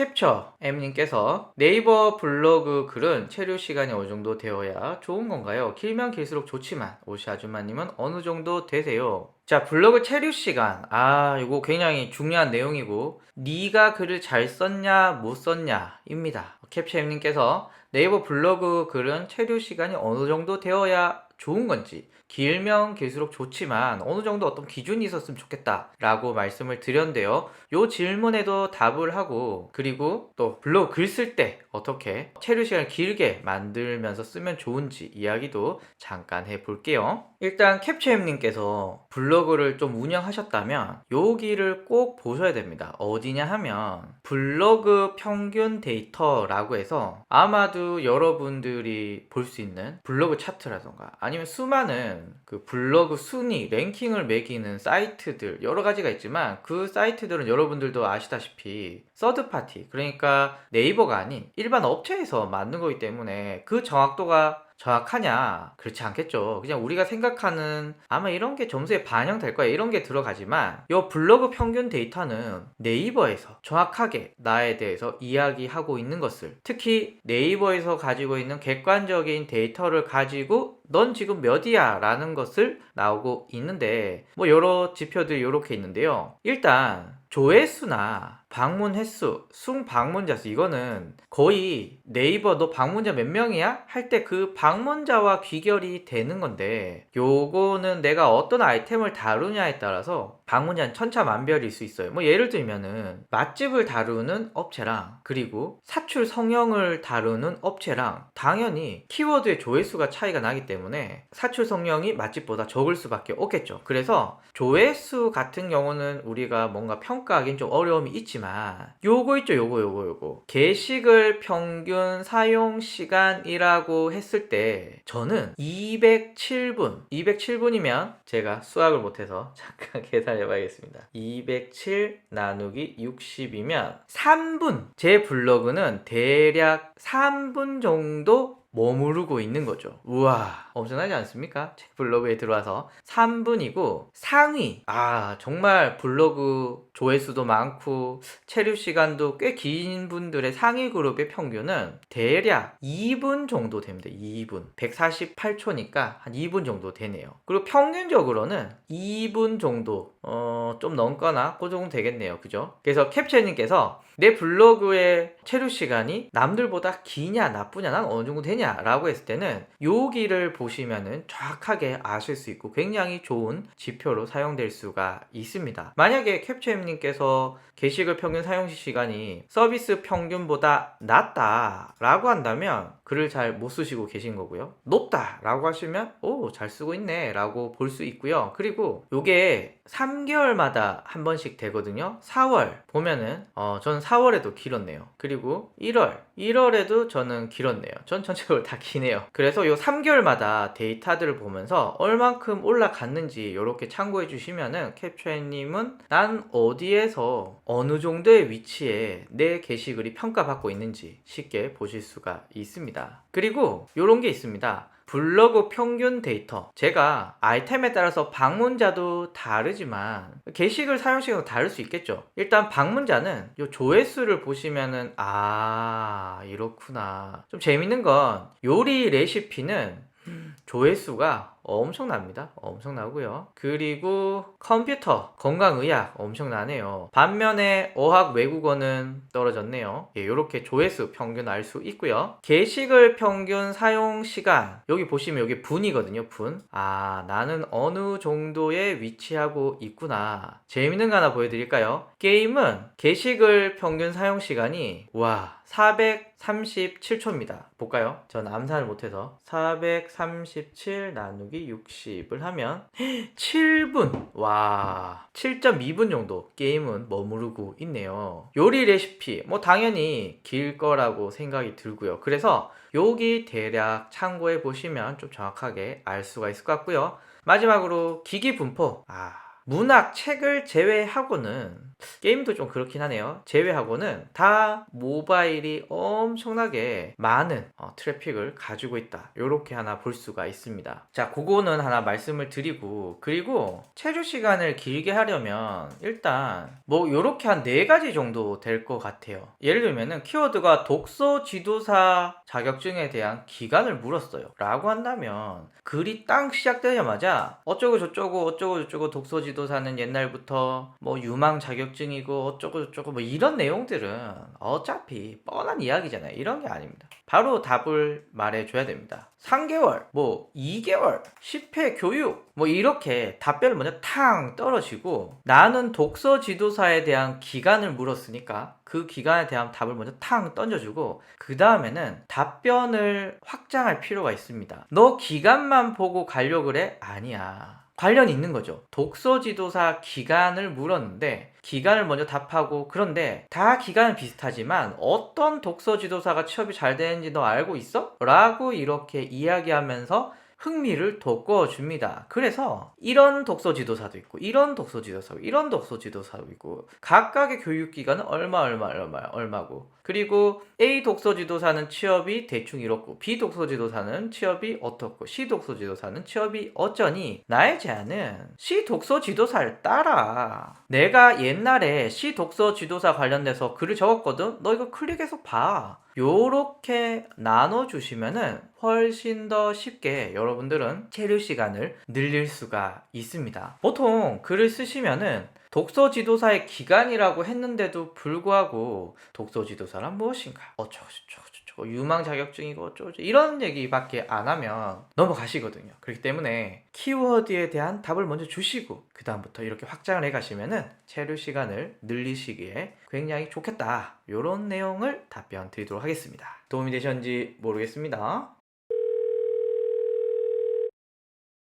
캡처 M님께서 네이버 블로그 글은 체류 시간이 어느 정도 되어야 좋은 건가요? 길면 길수록 좋지만 오시 아줌마님은 어느 정도 되세요? 자, 블로그 체류 시간. 이거 굉장히 중요한 내용이고 네가 글을 잘 썼냐 못 썼냐입니다. 캡처 M님께서 네이버 블로그 글은 체류 시간이 어느 정도 되어야 좋은 건지, 길면 길수록 좋지만 어느 정도 어떤 기준이 있었으면 좋겠다 라고 말씀을 드렸는데요. 요 질문에도 답을 하고, 그리고 또 블로그 글 쓸 때 어떻게 체류 시간을 길게 만들면서 쓰면 좋은지 이야기도 잠깐 해볼게요. 일단 캡처엠님께서 블로그를 좀 운영하셨다면 여기를 꼭 보셔야 됩니다. 어디냐 하면 블로그 평균 데이터라고 해서 아마도 여러분들이 볼 수 있는 블로그 차트라던가 아니면 수많은 그 블로그 순위 랭킹을 매기는 사이트들 여러 가지가 있지만, 그 사이트들은 여러분들도 아시다시피 서드파티, 그러니까 네이버가 아닌 일반 업체에서 만든 거기 때문에 그 정확도가 정확하냐? 그렇지 않겠죠. 그냥 우리가 생각하는 아마 이런 게 점수에 반영될 거야 이런 게 들어가지만, 이 블로그 평균 데이터는 네이버에서 정확하게 나에 대해서 이야기하고 있는 것을, 특히 네이버에서 가지고 있는 객관적인 데이터를 가지고 넌 지금 몇이야 라는 것을 나오고 있는데, 뭐 여러 지표들이 이렇게 있는데요. 일단 조회수나 방문 횟수, 순 방문자 수, 이거는 거의 네이버 너 방문자 몇 명이야? 할 때 그 방문자와 귀결이 되는 건데, 요거는 내가 어떤 아이템을 다루냐에 따라서 방문자는 천차만별일 수 있어요. 뭐 예를 들면은 맛집을 다루는 업체랑 그리고 사출 성형을 다루는 업체랑 당연히 키워드의 조회수가 차이가 나기 때문에 사출 성형이 맛집보다 적을 수밖에 없겠죠. 그래서 조회수 같은 경우는 우리가 뭔가 평가하기는 좀 어려움이 있지만, 요거 있죠. 요거 게시글 평균 사용 시간이라고 했을 때 저는 207분이면 제가 수학을 못해서 잠깐 계산해 봐야겠습니다. 207 나누기 60이면 3분, 제 블로그는 대략 3분 정도 머무르고 있는 거죠. 우와, 엄청나지 않습니까? 제 블로그에 들어와서 3분이고, 상위 정말 블로그 조회수도 많고 체류 시간도 꽤 긴 분들의 상위 그룹의 평균은 대략 2분 정도 됩니다. 2분 148초니까 한 2분 정도 되네요. 그리고 평균적으로는 2분 정도 좀 넘거나 그 정도 되겠네요. 그죠? 그래서 캡처님께서 내 블로그의 체류 시간이 남들보다 기냐 나쁘냐 난 어느 정도 되냐 라고 했을 때는 여기를 보시면은 정확하게 아실 수 있고 굉장히 좋은 지표로 사용될 수가 있습니다. 만약에 캡처님께서 게시글 평균 사용 시간이 서비스 평균보다 낮다 라고 한다면 글을 잘 못 쓰시고 계신 거고요. 높다 라고 하시면 잘 쓰고 있네 라고 볼 수 있고요. 그리고 요게 3개월마다 한 번씩 되거든요. 4월 보면은 저는 4월에도 길었네요. 그리고 1월에도 저는 길었네요. 전 전체적으로 다 기네요. 그래서 요 3개월마다 데이터들을 보면서 얼만큼 올라갔는지 이렇게 참고해 주시면은 캡처님은 난 어디에서 어느 정도의 위치에 내 게시글이 평가받고 있는지 쉽게 보실 수가 있습니다. 그리고 요런 게 있습니다. 블로그 평균 데이터, 제가 아이템에 따라서 방문자도 다르지만 게시글 사용 시간도 다를 수 있겠죠. 일단 방문자는 요 조회수를 보시면은 이렇구나. 좀 재밌는 건 요리 레시피는 조회수가 엄청납니다. 엄청나고요. 그리고 컴퓨터, 건강의학 엄청나네요. 반면에 어학, 외국어는 떨어졌네요. 이렇게 조회수 평균 알 수 있고요. 게시글 평균 사용 시간, 여기 보시면 여기 분이거든요. 분. 나는 어느 정도에 위치하고 있구나. 재밌는 거 하나 보여드릴까요? 게임은 게시글 평균 사용 시간이 437초입니다. 볼까요? 전 암산을 못해서 437 나누기 60을 하면 7분! 7.2분 정도 게임은 머무르고 있네요. 요리 레시피 뭐 당연히 길 거라고 생각이 들고요. 그래서 여기 대략 참고해 보시면 좀 정확하게 알 수가 있을 것 같고요. 마지막으로 기기 분포. 문학, 책을 제외하고는 게임도 좀 그렇긴 하네요. 제외하고는 다 모바일이 엄청나게 많은 트래픽을 가지고 있다. 요렇게 하나 볼 수가 있습니다. 자, 그거는 하나 말씀을 드리고, 그리고 체류 시간을 길게 하려면 일단 뭐 요렇게 한 4가지 정도 될 것 같아요. 예를 들면은 키워드가 독서 지도사 자격증에 대한 기간을 물었어요 라고 한다면, 글이 땅 시작되자마자 어쩌고 저쩌고 독서 지도사는 옛날부터 뭐 유망 자격증이고 어쩌고 저쩌고 뭐 이런 내용들은 어차피 뻔한 이야기잖아요. 이런 게 아닙니다. 바로 답을 말해줘야 됩니다. 3개월, 뭐 2개월, 10회 교육, 뭐 이렇게 답변을 먼저 탕 떨어지고, 나는 독서 지도사에 대한 기간을 물었으니까 그 기간에 대한 답을 먼저 탕 던져주고, 그 다음에는 답변을 확장할 필요가 있습니다. 너 기간만 보고 가려고 그래? 아니야. 관련이 있는 거죠. 독서 지도사 기간을 물었는데 기간을 먼저 답하고, 그런데 다 기간은 비슷하지만 어떤 독서 지도사가 취업이 잘 되는지 너 알고 있어? 라고 이렇게 이야기하면서 흥미를 돋궈줍니다. 그래서 이런 독서 지도사도 있고 이런 독서 지도사고 이런 독서 지도사도 있고, 각각의 교육 기간은 얼마고, 그리고 A 독서 지도사는 취업이 대충 이렇고 B 독서 지도사는 취업이 어떻고 C 독서 지도사는 취업이 어쩌니, 나의 제안은 C 독서 지도사를 따라. 내가 옛날에 C 독서 지도사 관련돼서 글을 적었거든. 너 이거 클릭해서 봐. 요렇게 나눠주시면은 훨씬 더 쉽게 여러분들은 체류 시간을 늘릴 수가 있습니다. 보통 글을 쓰시면은 독서 지도사의 기간이라고 했는데도 불구하고 독서 지도사란 무엇인가, 어쩌고 유망 자격증이고 어쩌고 이런 얘기밖에 안 하면 넘어가시거든요. 그렇기 때문에 키워드에 대한 답을 먼저 주시고 그 다음부터 이렇게 확장을 해 가시면은 체류 시간을 늘리시기에 굉장히 좋겠다. 이런 내용을 답변 드리도록 하겠습니다. 도움이 되셨는지 모르겠습니다.